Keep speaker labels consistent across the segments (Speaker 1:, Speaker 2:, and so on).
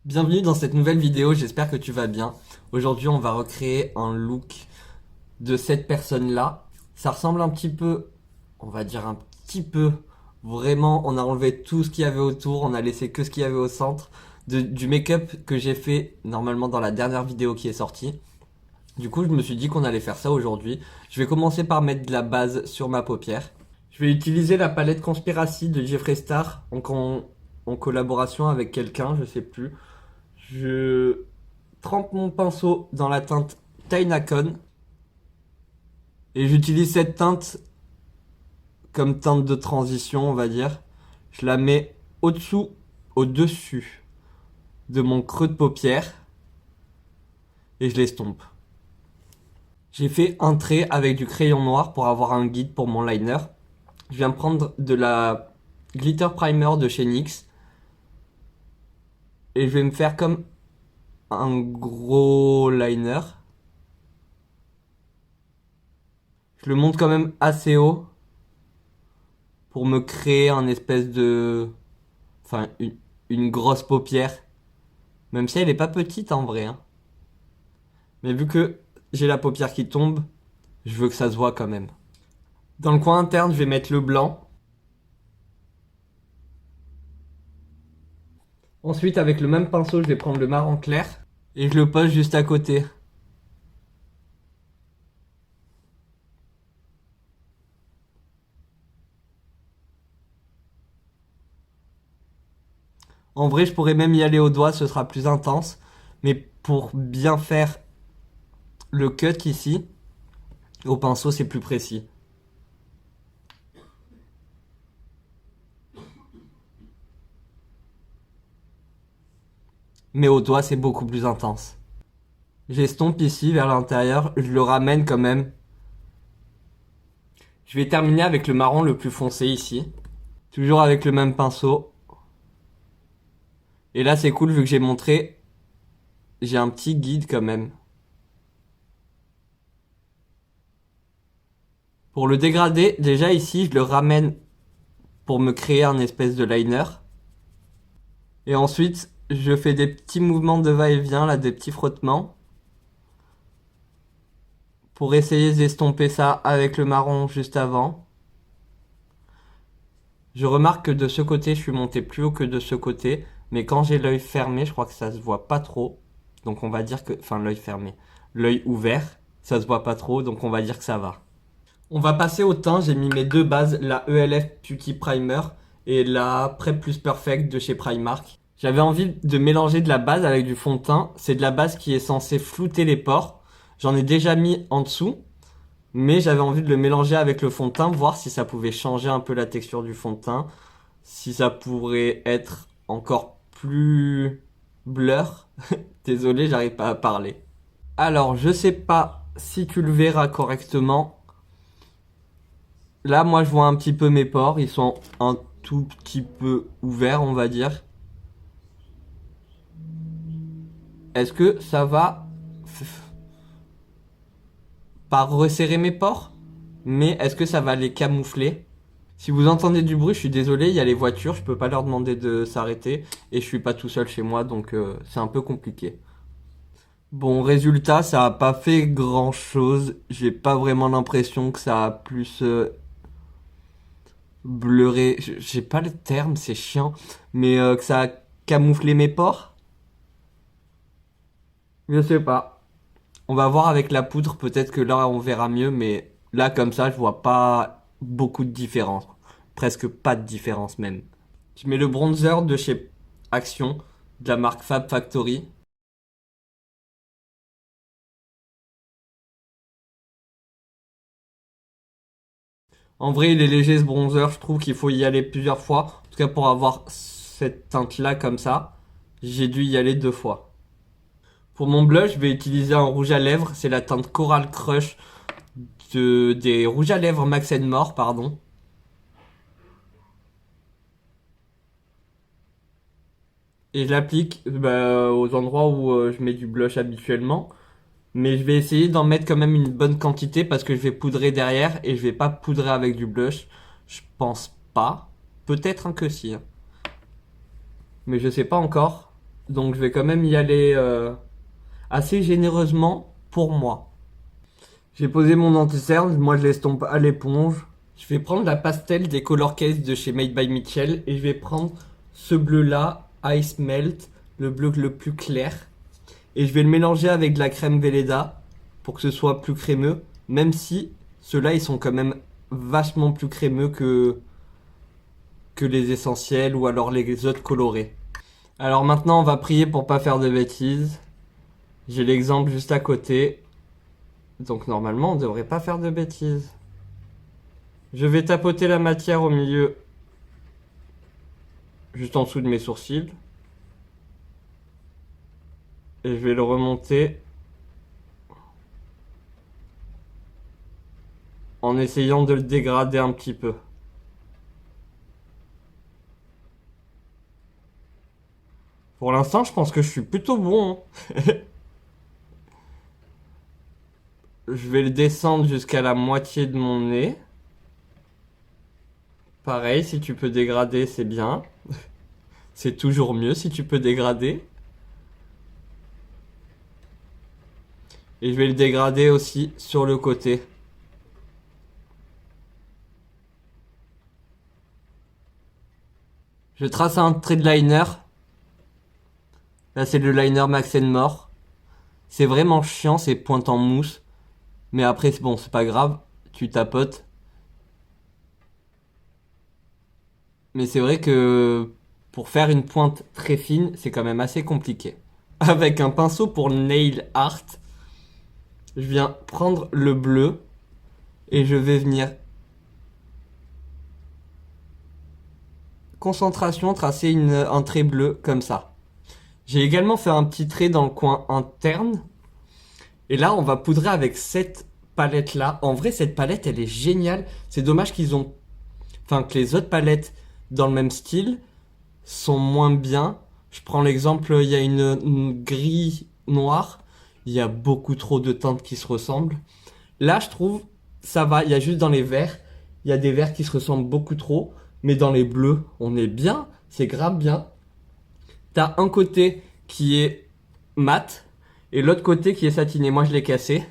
Speaker 1: Bienvenue dans cette nouvelle vidéo, j'espère que tu vas bien. Aujourd'hui, on va recréer un look de cette personne-là. Ça ressemble un petit peu, on va dire un petit peu, vraiment, on a enlevé tout ce qu'il y avait autour, on a laissé que ce qu'il y avait au centre du make-up que j'ai fait normalement dans la dernière vidéo qui est sortie. Du coup, je me suis dit qu'on allait faire ça aujourd'hui. Je vais commencer par mettre de la base sur ma paupière. Je vais utiliser la palette Conspiracy de Jeffree Star en collaboration avec quelqu'un, je sais plus. Je trempe mon pinceau dans la teinte Tainacon et j'utilise cette teinte comme teinte de transition, on va dire. Je la mets au-dessous, au-dessus de mon creux de paupière et je l'estompe. J'ai fait un trait avec du crayon noir pour avoir un guide pour mon liner. Je viens prendre de la glitter primer de chez NYX et je vais me faire comme un gros liner. Je le monte quand même assez haut pour me créer un espèce de... Enfin, une grosse paupière. Même si elle est pas petite en vrai, hein. Mais vu que j'ai la paupière qui tombe, je veux que ça se voit quand même. Dans le coin interne, je vais mettre le blanc. Ensuite, avec le même pinceau, je vais prendre le marron clair. Et je le pose juste à côté. En vrai, je pourrais même y aller au doigt, ce sera plus intense. Mais pour bien faire le cut ici, au pinceau, c'est plus précis. Mais au doigt, c'est beaucoup plus intense. J'estompe ici vers l'intérieur, je le ramène quand même. Je vais terminer avec le marron le plus foncé ici. Toujours avec le même pinceau. Et là, c'est cool vu que j'ai montré. J'ai un petit guide quand même. Pour le dégrader, déjà ici, je le ramène pour me créer un espèce de liner. Et ensuite, je fais des petits mouvements de va-et-vient, là, des petits frottements. Pour essayer d'estomper ça avec le marron juste avant. Je remarque que de ce côté, je suis monté plus haut que de ce côté. Mais quand j'ai l'œil fermé, je crois que ça se voit pas trop. Donc on va dire que... Enfin, l'œil fermé. L'œil ouvert, ça se voit pas trop, donc on va dire que ça va. On va passer au teint, j'ai mis mes deux bases, la ELF Beauty Primer et la Prep Plus Perfect de chez Primark. J'avais envie de mélanger de la base avec du fond de teint. C'est de la base qui est censée flouter les pores. J'en ai déjà mis en dessous, mais j'avais envie de le mélanger avec le fond de teint, voir si ça pouvait changer un peu la texture du fond de teint, si ça pourrait être encore plus blur. Désolé, j'arrive pas à parler. Alors, je sais pas si tu le verras correctement. Là, moi, je vois un petit peu mes pores. Ils sont un tout petit peu ouverts, on va dire. Est-ce que ça va pas resserrer mes pores? Mais est-ce que ça va les camoufler? Si vous entendez du bruit, je suis désolé, il y a les voitures, je peux pas leur demander de s'arrêter. Et je suis pas tout seul chez moi, donc c'est un peu compliqué. Bon, résultat, ça a pas fait grand-chose. J'ai pas vraiment l'impression que ça a plus bleurer, j'ai pas le terme, c'est chiant, mais que ça a camouflé mes pores. Je sais pas. On va voir avec la poudre, peut-être que là on verra mieux, mais là comme ça je vois pas beaucoup de différence. Presque pas de différence même. Je mets le bronzer de chez Action, de la marque Fab Factory. En vrai il est léger ce bronzer, je trouve qu'il faut y aller plusieurs fois. En tout cas pour avoir cette teinte là comme ça, j'ai dû y aller deux fois. Pour mon blush, je vais utiliser un rouge à lèvres. C'est la teinte Coral Crush des rouges à lèvres Max More, pardon. Et je l'applique aux endroits où je mets du blush habituellement. Mais je vais essayer d'en mettre quand même une bonne quantité parce que je vais poudrer derrière et je vais pas poudrer avec du blush. Je pense pas. Peut-être un que si, hein. Mais je sais pas encore. Donc je vais quand même y aller assez généreusement pour moi. J'ai posé mon anti-cerne, moi je l'estompe à l'éponge. Je vais prendre la pastel des Color Case de chez Made by Mitchell et je vais prendre ce bleu là, Ice Melt, le bleu le plus clair. Et je vais le mélanger avec de la crème Velleda pour que ce soit plus crémeux, même si ceux-là ils sont quand même vachement plus crémeux que les essentiels ou alors les autres colorés. Alors maintenant on va prier pour pas faire de bêtises. J'ai l'exemple juste à côté. Donc normalement on devrait pas faire de bêtises. Je vais tapoter la matière au milieu, juste en dessous de mes sourcils. Et je vais le remonter en essayant de le dégrader un petit peu. Pour l'instant, je pense que je suis plutôt bon, hein. Je vais le descendre jusqu'à la moitié de mon nez. Pareil, si tu peux dégrader, c'est bien. C'est toujours mieux si tu peux dégrader. Et je vais le dégrader aussi sur le côté. Je trace un trait de liner. Là, c'est le liner Max More. C'est vraiment chiant, ces pointes en mousse. Mais après, bon, c'est pas grave. Tu tapotes. Mais c'est vrai que pour faire une pointe très fine, c'est quand même assez compliqué. Avec un pinceau pour nail art, je viens prendre le bleu et je vais venir concentration tracer un trait bleu comme ça. J'ai également fait un petit trait dans le coin interne. Et là, on va poudrer avec cette palette là. En vrai, cette palette, elle est géniale. C'est dommage que les autres palettes dans le même style sont moins bien. Je prends l'exemple, il y a une gris noire. Il y a beaucoup trop de teintes qui se ressemblent. Là, je trouve, ça va. Il y a juste dans les verts, il y a des verts qui se ressemblent beaucoup trop. Mais dans les bleus, on est bien. C'est grave bien. T'as un côté qui est mat et l'autre côté qui est satiné. Moi, je l'ai cassé.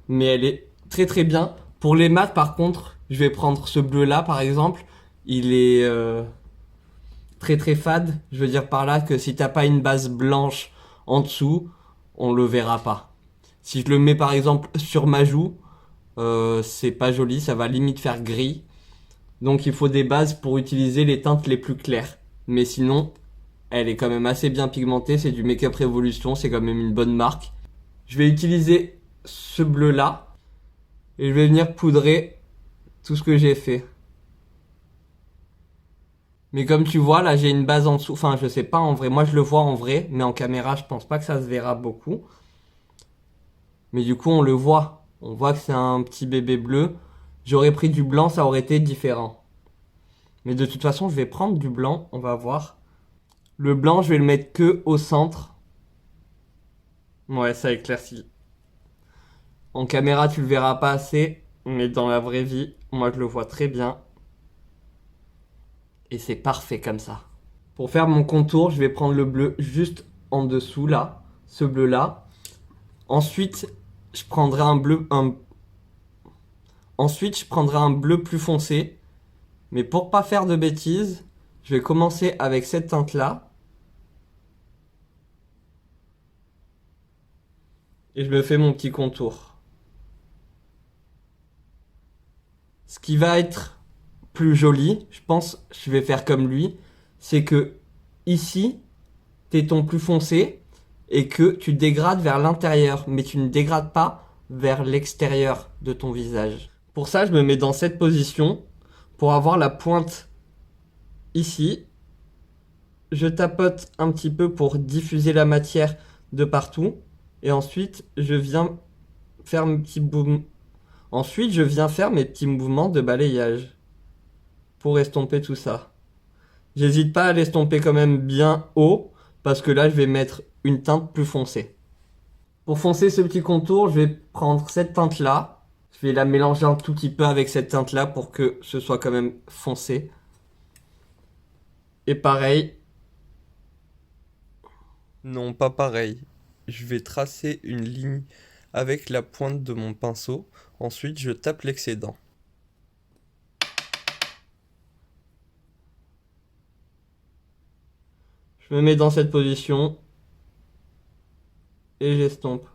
Speaker 1: Mais elle est très très bien. Pour les mats, par contre, je vais prendre ce bleu là, par exemple. Il est très très fade. Je veux dire par là que si t'as pas une base blanche en dessous, on le verra pas. Si je le mets par exemple sur ma joue, c'est pas joli, ça va limite faire gris. Donc il faut des bases pour utiliser les teintes les plus claires. Mais sinon, elle est quand même assez bien pigmentée. C'est du Make Up Revolution, c'est quand même une bonne marque. Je vais utiliser ce bleu là et je vais venir poudrer tout ce que j'ai fait. Mais comme tu vois, là j'ai une base en dessous. Enfin, je sais pas en vrai. Moi je le vois en vrai, mais en caméra, je pense pas que ça se verra beaucoup. Mais du coup, on le voit. On voit que c'est un petit bébé bleu. J'aurais pris du blanc, ça aurait été différent. Mais de toute façon, je vais prendre du blanc, on va voir. Le blanc, je vais le mettre que au centre. Ouais, ça éclaircit. En caméra, tu le verras pas assez, mais dans la vraie vie, moi je le vois très bien. Et c'est parfait comme ça. Pour faire mon contour, je vais prendre le bleu juste en dessous là, ce bleu là. Ensuite, je prendrai Ensuite, je prendrai un bleu plus foncé. Mais pour pas faire de bêtises, je vais commencer avec cette teinte là. Et je me fais mon petit contour. Ce qui va être plus joli, je pense, je vais faire comme lui, c'est que ici, tes tons plus foncés et que tu dégrades vers l'intérieur, mais tu ne dégrades pas vers l'extérieur de ton visage. Pour ça, je me mets dans cette position pour avoir la pointe ici. Je tapote un petit peu pour diffuser la matière de partout. Et ensuite, je viens faire mes petits Ensuite, je viens faire mes petits mouvements de balayage pour estomper tout ça. J'hésite pas à l'estomper quand même bien haut parce que là, je vais mettre une teinte plus foncée. Pour foncer ce petit contour, je vais prendre cette teinte-là. Je vais la mélanger un tout petit peu avec cette teinte-là pour que ce soit quand même foncé. Et pareil,
Speaker 2: Non, pas pareil. Je vais tracer une ligne avec la pointe de mon pinceau. Ensuite, je tape l'excédent.
Speaker 1: Je me mets dans cette position et j'estompe.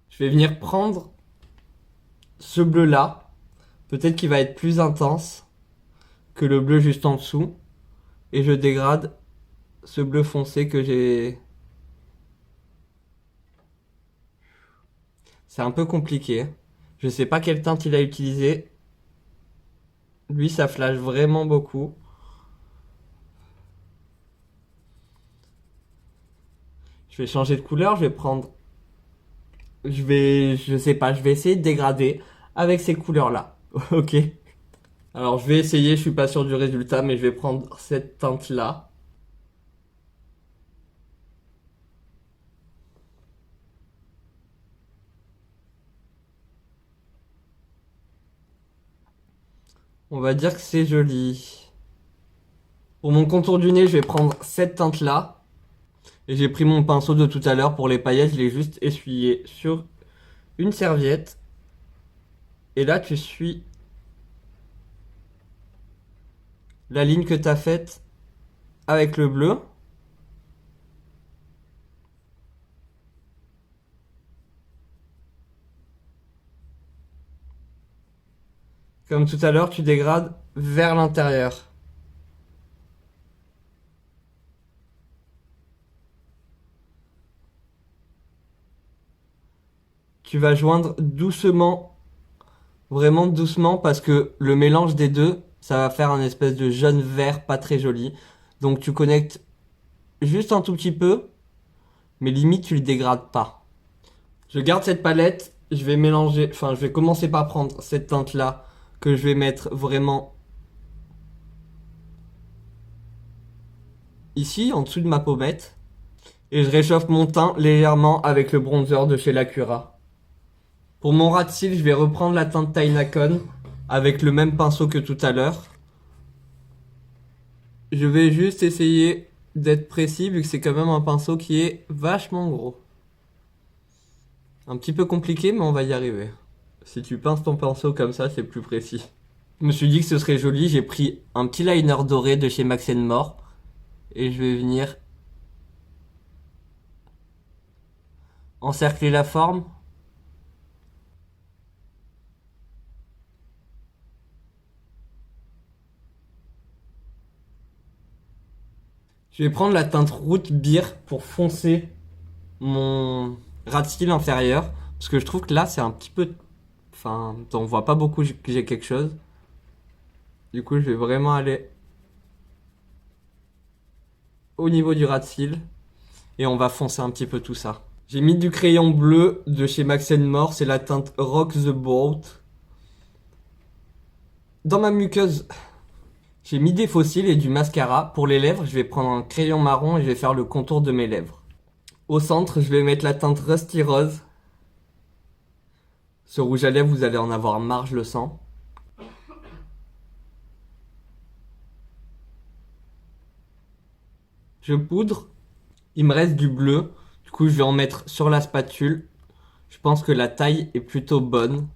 Speaker 1: Je vais venir prendre ce bleu là, peut-être qu'il va être plus intense que le bleu juste en dessous, et je dégrade ce bleu foncé que j'ai. C'est un peu compliqué. Je sais pas quelle teinte il a utilisé. Lui, ça flash vraiment beaucoup. Je vais changer de couleur, je vais prendre. Je sais pas, je vais essayer de dégrader avec ces couleurs-là. Ok. Alors, je vais essayer, je suis pas sûr du résultat, mais je vais prendre cette teinte-là. On va dire que c'est joli. Pour mon contour du nez, je vais prendre cette teinte-là. Et j'ai pris mon pinceau de tout à l'heure pour les paillettes, je l'ai juste essuyé sur une serviette. Et là, tu suis la ligne que tu as faite avec le bleu. Comme tout à l'heure, tu dégrades vers l'intérieur. Tu vas joindre doucement, vraiment doucement, parce que le mélange des deux, ça va faire un espèce de jaune vert pas très joli. Donc tu connectes juste un tout petit peu, mais limite tu le dégrades pas. Je garde cette palette, je vais mélanger, enfin je vais commencer par prendre cette teinte là que je vais mettre vraiment ici en dessous de ma pommette et je réchauffe mon teint légèrement avec le bronzer de chez Lacura. Pour mon ras de cils, je vais reprendre la teinte Tynacon avec le même pinceau que tout à l'heure. Je vais juste essayer d'être précis vu que c'est quand même un pinceau qui est vachement gros. Un petit peu compliqué mais on va y arriver. Si tu pinces ton pinceau comme ça, c'est plus précis. Je me suis dit que ce serait joli, j'ai pris un petit liner doré de chez Max More et je vais venir encercler la forme. Je vais prendre la teinte Root Beer pour foncer mon ras de cils inférieur parce que je trouve que là c'est un petit peu, enfin on voit pas beaucoup que j'ai quelque chose. Du coup je vais vraiment aller au niveau du ras de cils et on va foncer un petit peu tout ça. J'ai mis du crayon bleu de chez Max More, c'est la teinte Rock the Boat. Dans ma muqueuse, j'ai mis des faux cils et du mascara. Pour les lèvres, je vais prendre un crayon marron et je vais faire le contour de mes lèvres. Au centre, je vais mettre la teinte Rusty Rose. Ce rouge à lèvres, vous allez en avoir marre, je le sens. Je poudre. Il me reste du bleu. Du coup, je vais en mettre sur la spatule. Je pense que la taille est plutôt bonne.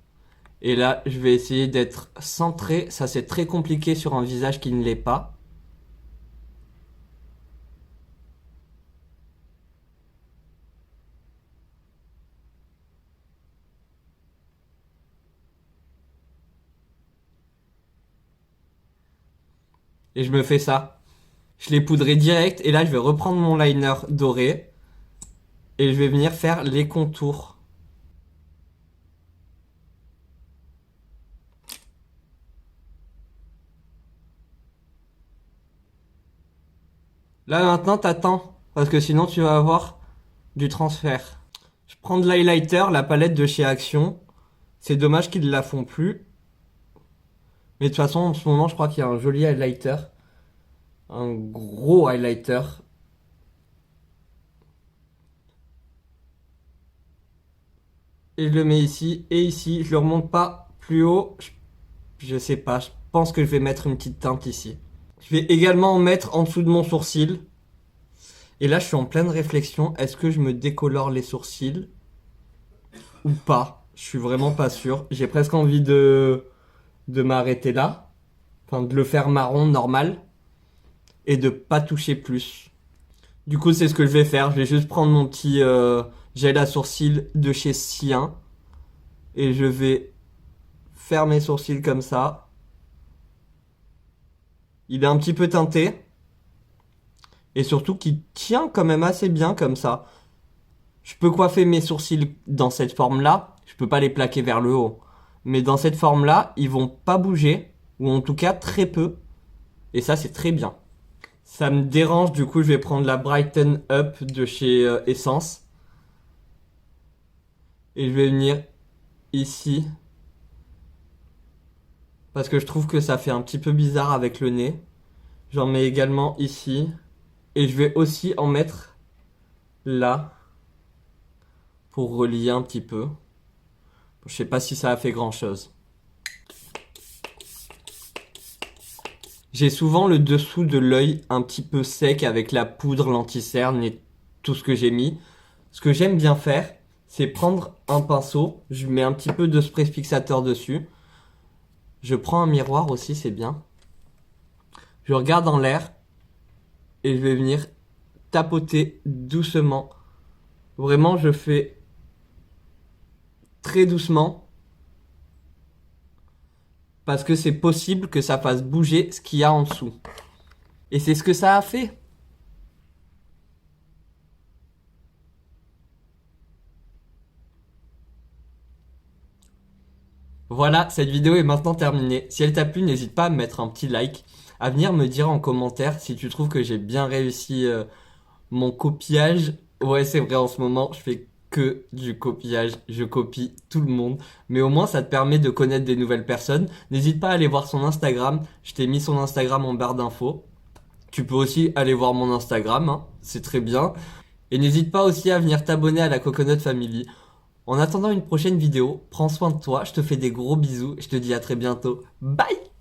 Speaker 1: Et là, je vais essayer d'être centré. Ça, c'est très compliqué sur un visage qui ne l'est pas. Et je me fais ça. Je l'ai poudré direct. Et là, je vais reprendre mon liner doré. Et je vais venir faire les contours. Là, maintenant, t'attends. Parce que sinon, tu vas avoir du transfert. Je prends de l'highlighter, la palette de chez Action. C'est dommage qu'ils ne la font plus. Mais de toute façon, en ce moment, je crois qu'il y a un joli highlighter. Un gros highlighter. et je le mets ici et ici. Je le remonte pas plus haut. Je sais pas, je pense que je vais mettre une petite teinte ici. Je vais également en mettre en dessous de mon sourcil. Et là, je suis en pleine réflexion. Est-ce que je me décolore les sourcils ou pas? Je suis vraiment pas sûr. J'ai presque envie de m'arrêter là. Enfin, de le faire marron normal. Et de pas toucher plus. Du coup, c'est ce que je vais faire. Je vais juste prendre mon petit gel à sourcils de chez Cien. Et je vais faire mes sourcils comme ça. Il est un petit peu teinté. Et surtout qu'il tient quand même assez bien comme ça. Je peux coiffer mes sourcils dans cette forme-là. Je peux pas les plaquer vers le haut. Mais dans cette forme-là, ils vont pas bouger. Ou en tout cas très peu. Et ça, c'est très bien. Ça me dérange, du coup, je vais prendre la Brighten Up de chez Essence. Et je vais venir ici. Parce que je trouve que ça fait un petit peu bizarre avec le nez. J'en mets également ici. Et je vais aussi en mettre là. Pour relier un petit peu. Je sais pas si ça a fait grand chose. J'ai souvent le dessous de l'œil un petit peu sec avec la poudre, l'anti-cerne et tout ce que j'ai mis. Ce que j'aime bien faire, c'est prendre un pinceau, je mets un petit peu de spray fixateur dessus. Je prends un miroir aussi, c'est bien. Je regarde en l'air et je vais venir tapoter doucement. Vraiment, je fais très doucement parce que c'est possible que ça fasse bouger ce qu'il y a en dessous. Et c'est ce que ça a fait. Voilà, cette vidéo est maintenant terminée. Si elle t'a plu, n'hésite pas à me mettre un petit like, à venir me dire en commentaire si tu trouves que j'ai bien réussi mon copiage. Ouais, c'est vrai, en ce moment, je fais que du copiage. Je copie tout le monde. Mais au moins, ça te permet de connaître des nouvelles personnes. N'hésite pas à aller voir son Instagram. Je t'ai mis son Instagram en barre d'infos. Tu peux aussi aller voir mon Instagram, hein. C'est très bien. Et n'hésite pas aussi à venir t'abonner à la Coconut Family. En attendant une prochaine vidéo, prends soin de toi, je te fais des gros bisous, je te dis à très bientôt. Bye!